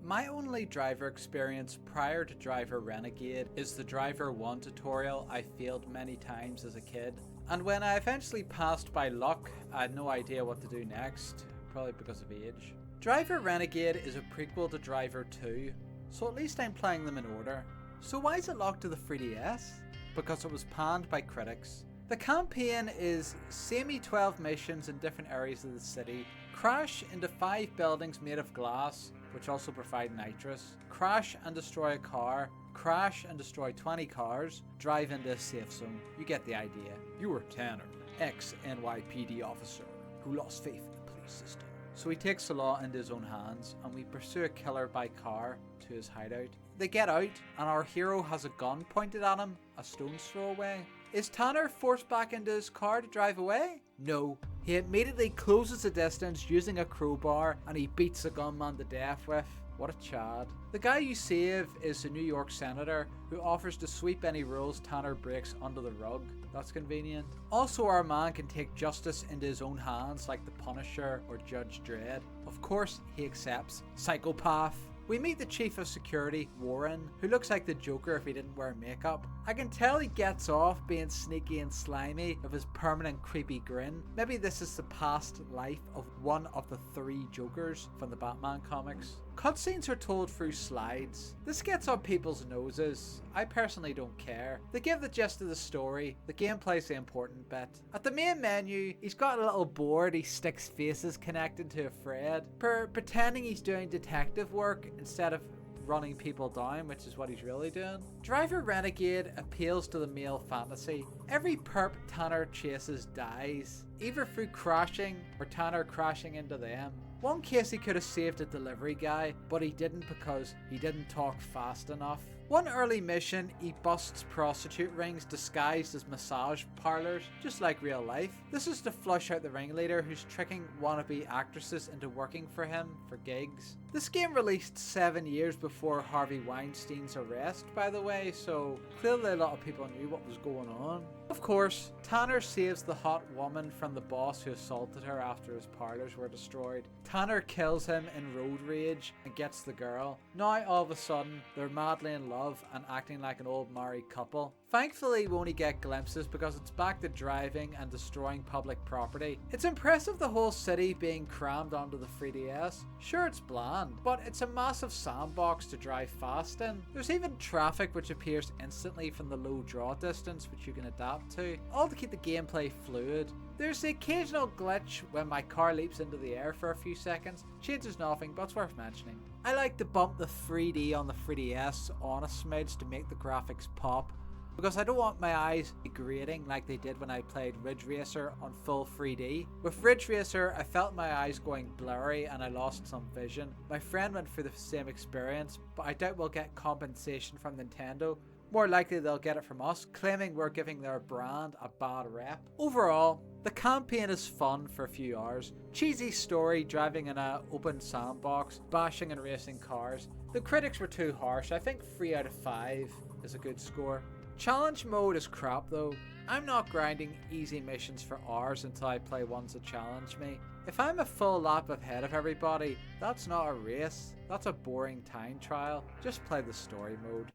My only driver experience prior to Driver Renegade is the Driver 1 tutorial I failed many times as a kid. And when I eventually passed by luck, I had no idea what to do next, probably because of age. Driver Renegade is a prequel to Driver 2, so at least I'm playing them in order. So why is it locked to the 3DS? Because it was panned by critics. The campaign is semi-12 missions in different areas of the city, crash into 5 buildings made of glass, which also provide nitrous, crash and destroy a car, crash and destroy 20 cars, drive into a safe zone. You get the idea. You were Tanner, ex-NYPD officer who lost faith in the police system. So he takes the law into his own hands and we pursue a killer by car to his hideout. They get out and our hero has a gun pointed at him a stone's throw away. Is Tanner forced back into his car to drive away? No. He immediately closes the distance using a crowbar and he beats the gunman to death with. What a chad. The guy you save is the New York Senator who offers to sweep any rules Tanner breaks under the rug. That's convenient. Also, our man can take justice into his own hands like the Punisher or Judge Dredd. Of course, he accepts. Psychopath. We meet the Chief of Security, Warren, who looks like the Joker if he didn't wear makeup. I can tell he gets off being sneaky and slimy with his permanent creepy grin. Maybe this is the past life of one of the 3 Jokers from the Batman comics. Cutscenes are told through slides. This gets on people's noses. I personally don't care. They give the gist of the story. The gameplay's the important bit. At the main menu, he's got a little board he sticks faces connected to a thread, pretending he's doing detective work instead of running people down, which is what he's really doing. Driver Renegade appeals to the male fantasy. Every perp Tanner chases dies, either through crashing or Tanner crashing into them. One case he could have saved a delivery guy, but he didn't because he didn't talk fast enough. One early mission, he busts prostitute rings disguised as massage parlors, just like real life. This is to flush out the ringleader who's tricking wannabe actresses into working for him for gigs. This game released 7 years before Harvey Weinstein's arrest, by the way, so clearly a lot of people knew what was going on. Of course, Tanner saves the hot woman from the boss who assaulted her after his parlors were destroyed. Tanner kills him in road rage and gets the girl. Now all of a sudden, they're madly in love and acting like an old married couple. Thankfully, we only get glimpses because it's back to driving and destroying public property. It's impressive the whole city being crammed onto the 3DS. Sure, it's bland, but it's a massive sandbox to drive fast in. There's even traffic which appears instantly from the low draw distance which you can adapt to, all to keep the gameplay fluid. There's the occasional glitch when my car leaps into the air for a few seconds. Changes nothing, but it's worth mentioning. I like to bump the 3D on the 3DS on a smidge to make the graphics pop, because I don't want my eyes grating like they did when I played Ridge Racer on full 3D. With Ridge Racer, I felt my eyes going blurry and I lost some vision. My friend went through the same experience, but I doubt we'll get compensation from Nintendo. More likely they'll get it from us, claiming we're giving their brand a bad rep. Overall, the campaign is fun for a few hours. Cheesy story, driving in an open sandbox, bashing and racing cars. The critics were too harsh. I think 3 out of 5 is a good score. Challenge mode is crap though. I'm not grinding easy missions for hours until I play ones that challenge me. If I'm a full lap ahead of everybody, that's not a race. That's a boring time trial. Just play the story mode.